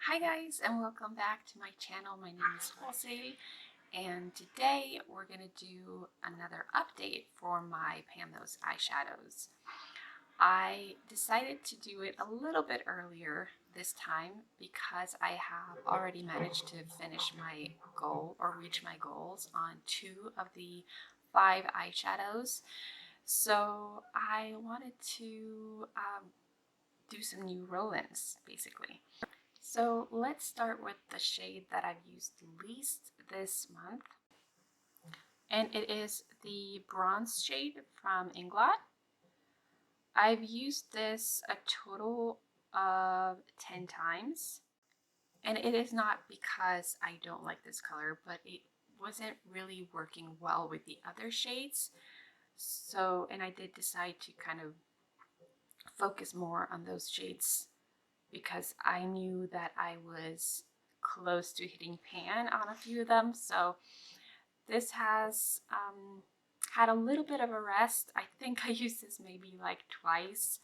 Hi guys, and welcome back to my channel. My name is Jose, and today we're going to do another update for my Pan Those eyeshadows. I decided to do it a little bit earlier this time because I have already managed to finish my goal or reach my goals on 2 of the 5 eyeshadows. So I wanted to do some new roll-ins basically. So let's start with the shade that I've used least this month, and it is the bronze shade from Inglot. I've used this a total of 10 times, and it is not because I don't like this color, but it wasn't really working well with the other shades. So, and I did decide to kind of focus more on those shades because I knew that I was close to hitting pan on a few of them. So this has had a little bit of a rest. I think I used this maybe like twice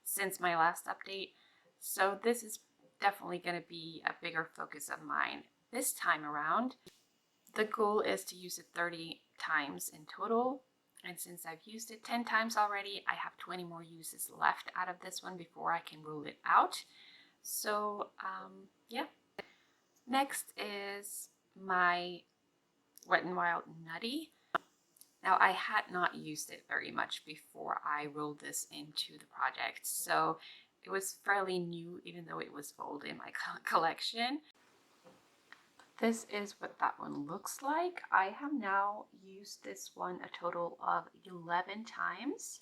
since my last update. So this is definitely going to be a bigger focus of mine this time around. The goal is to use it 30 times in total. And since I've used it 10 times already, I have 20 more uses left out of this one before I can rule it out. So yeah. Next is my Wet n Wild Nutty. Now I had not used it very much before I rolled this into the project, so it was fairly new even though it was old in my collection. This is what that one looks like. I have now used this one a total of 11 times.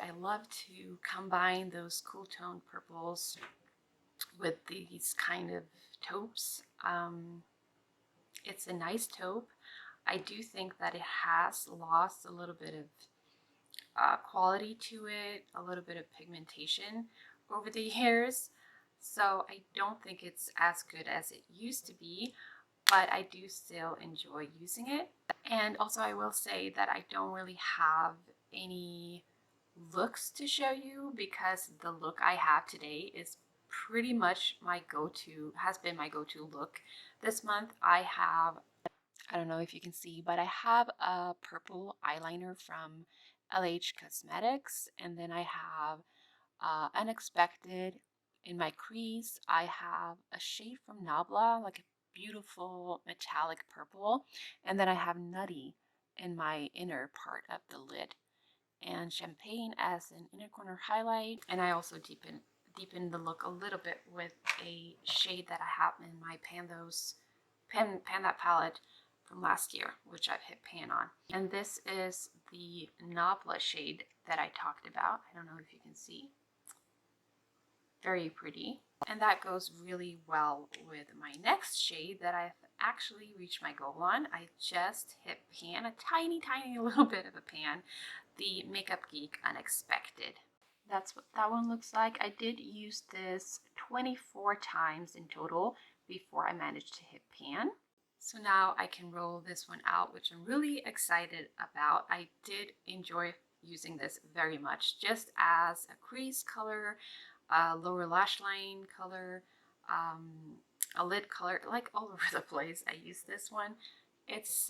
I love to combine those cool toned purples with these kind of taupes. It's a nice taupe. I do think that it has lost a little bit of quality to it, a little bit of pigmentation over the years. So I don't think it's as good as it used to be, but I do still enjoy using it. And also I will say that I don't really have any looks to show you because the look I have today is pretty much my go-to, has been my go-to look this month. I don't know if you can see, but I have a purple eyeliner from LH Cosmetics, and then I have Unexpected in my crease. I have a shade from Nabla, like a beautiful metallic purple, and then I have Nutty in my inner part of the lid, and Champagne as an inner corner highlight, and I also deepen the look a little bit with a shade that I have in my Pan That palette from last year, which I've hit pan on. And this is the Nabla shade that I talked about. I don't know if you can see. Very pretty. And that goes really well with my next shade that I've actually reached my goal on. I just hit pan, a tiny little bit of a pan, the MakeupGeek Unexpected. That's what that one looks like. I did use this 24 times in total before I managed to hit pan. So now I can roll this one out, which I'm really excited about. I did enjoy using this very much just as a crease color, a lower lash line color, a lid color, like all over the place. I use this one. It's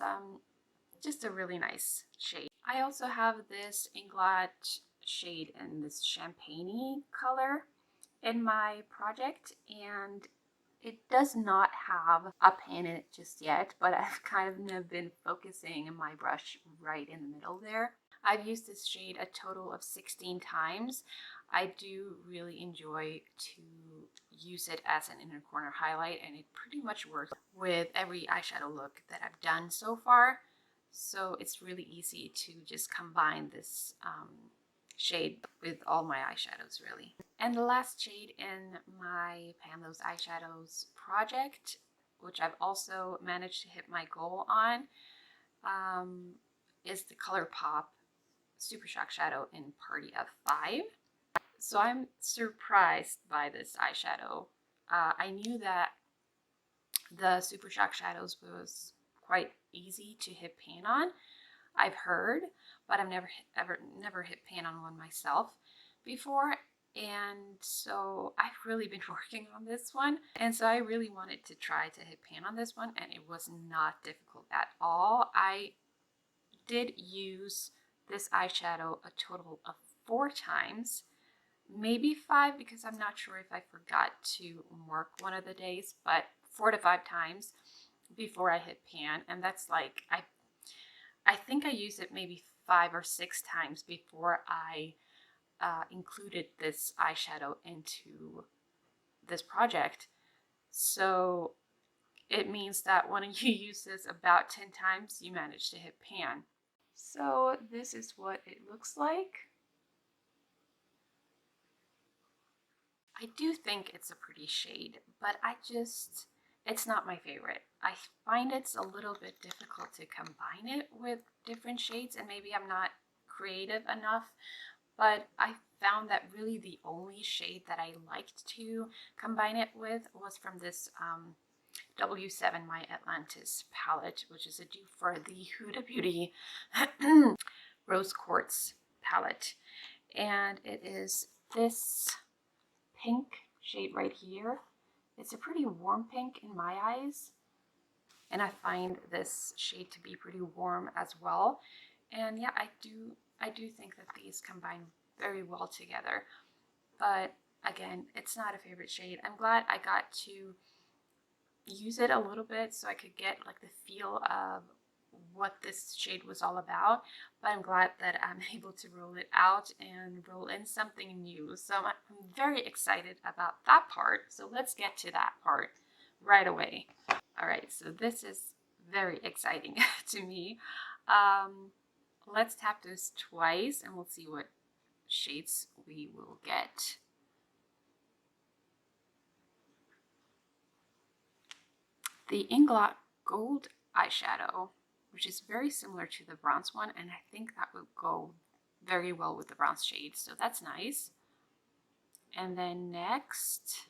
just a really nice shade. I also have this Inglot shade in this champagne color in my project, and it does not have a pan in it just yet, but I've kind of been focusing my brush right in the middle there. I've used this shade a total of 16 times. I do really enjoy to use it as an inner corner highlight, and it pretty much works with every eyeshadow look that I've done so far. So it's really easy to just combine this shade with all my eyeshadows really. And the last shade in my Pan Those Eyeshadows project, which I've also managed to hit my goal on, is the Colourpop Super Shock Shadow in Party of 5. So I'm surprised by this eyeshadow. I knew that the Super Shock Shadows was quite easy to hit pan on, I've heard, but I've never hit pan on one myself before. And so I've really been working on this one. And so I really wanted to try to hit pan on this one, and it was not difficult at all. I did use this eyeshadow a total of 4 times, maybe 5 because I'm not sure if I forgot to mark one of the days, but 4 to 5 times before I hit pan. And that's like, I think I used it maybe 5 or 6 times before I included this eyeshadow into this project. So it means that when you use this about 10 times, you manage to hit pan. So this is what it looks like. I do think it's a pretty shade, but it's not my favorite. I find it's a little bit difficult to combine it with different shades, and maybe I'm not creative enough, but I found that really the only shade that I liked to combine it with was from this W7 My Atlantis palette, which is a dupe for the Huda Beauty Rose Quartz palette. And it is this pink shade right here. It's a pretty warm pink in my eyes, and I find this shade to be pretty warm as well. And yeah, I do think that these combine very well together. But again, it's not a favorite shade. I'm glad I got to use it a little bit so I could get like the feel of what this shade was all about, but I'm glad that I'm able to roll it out and roll in something new. So I'm very excited about that part. So let's get to that part right away. All right, so this is very exciting to me. Let's tap this twice and we'll see what shades we will get. The Inglot Gold eyeshadow, which is very similar to the bronze one, and I think that would go very well with the bronze shade, so that's nice. And then next,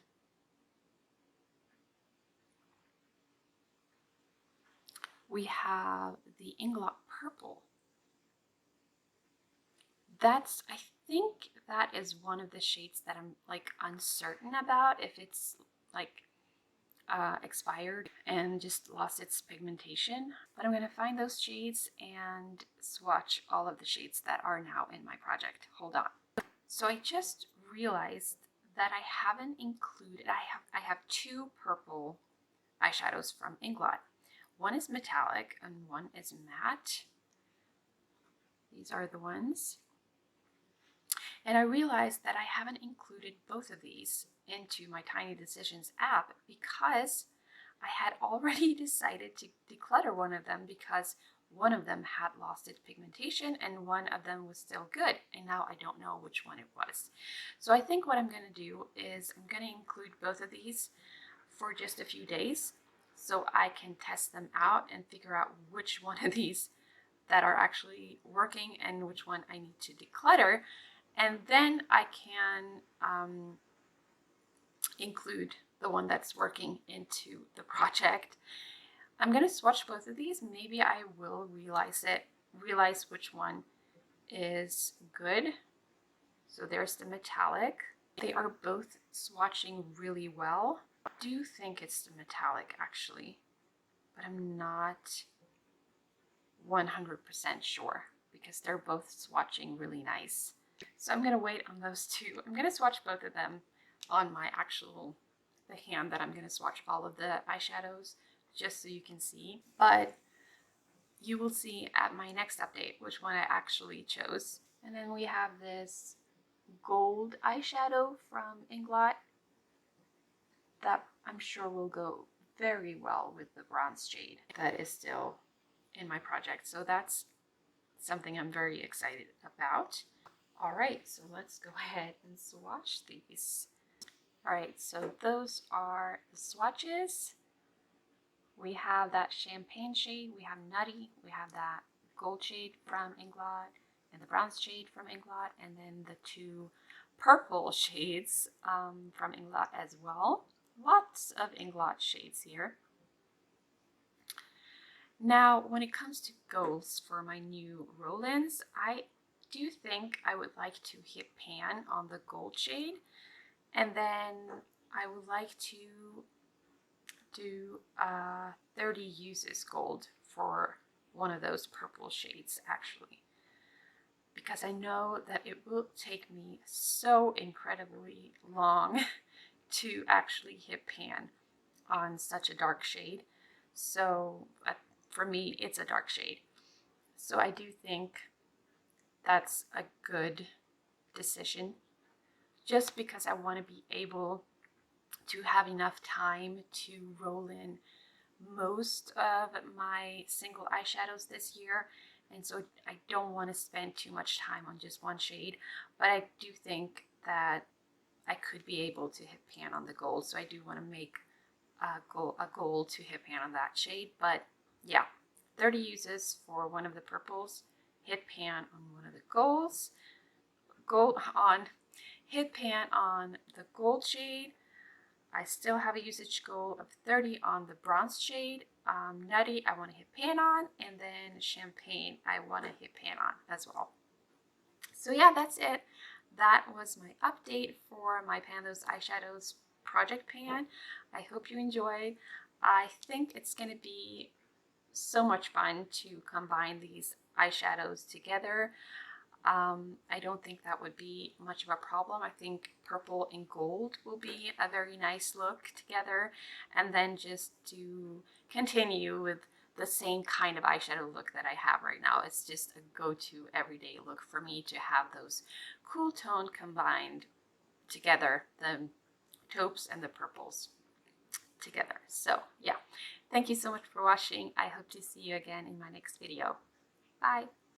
we have the Inglot Purple. I think that is one of the shades that I'm like uncertain about if it's like expired and just lost its pigmentation, but I'm going to find those shades and swatch all of the shades that are now in my project. Hold on. So I just realized that I haven't included, I have 2 purple eyeshadows from Inglot. One is metallic and one is matte. These are the ones. And I realized that I haven't included both of these into my Tiny Decisions app because I had already decided to declutter one of them because one of them had lost its pigmentation and one of them was still good, and now I don't know which one it was. So I think what I'm going to do is I'm going to include both of these for just a few days so I can test them out and figure out which one of these that are actually working and which one I need to declutter. And then I can include the one that's working into the project. I'm going to swatch both of these. Maybe I will realize which one is good. So there's the metallic. They are both swatching really well. I do think it's the metallic actually, but I'm not 100% sure because they're both swatching really nice. So I'm going to wait on those 2. I'm going to swatch both of them on my the hand that I'm going to swatch all of the eyeshadows just so you can see. But you will see at my next update which one I actually chose. And then we have this gold eyeshadow from Inglot that I'm sure will go very well with the bronze shade that is still in my project. So that's something I'm very excited about. All right, so let's go ahead and swatch these. All right, so those are the swatches. We have that champagne shade, we have Nutty, we have that gold shade from Inglot, and the bronze shade from Inglot, and then the 2 purple shades from Inglot as well. Lots of Inglot shades here. Now, when it comes to goals for my new roll-ins, I do think I would like to hit pan on the gold shade, and then I would like to do 30 uses gold for one of those purple shades actually, because I know that it will take me so incredibly long to actually hit pan on such a dark shade. So for me, it's a dark shade. So I do think that's a good decision, just because I want to be able to have enough time to roll in most of my single eyeshadows this year. And so I don't want to spend too much time on just one shade, but I do think that I could be able to hit pan on the gold. So I do want to make a goal to hit pan on that shade. But yeah, 30 uses for one of the purples, hit pan on one of the golds, hit pan on the gold shade. I still have a usage goal of 30 on the bronze shade. Nutty, I want to hit pan on, and then Champagne, I want to hit pan on as well. So yeah, that's it. That was my update for my Pan Those Eyeshadows project pan. I hope you enjoyed. I think it's going to be so much fun to combine these eyeshadows together. I don't think that would be much of a problem. I think purple and gold will be a very nice look together, and then just to continue with the same kind of eyeshadow look that I have right now. It's just a go-to everyday look for me to have those cool tone combined together, the taupes and the purples together. So yeah, thank you so much for watching. I hope to see you again in my next video. Bye.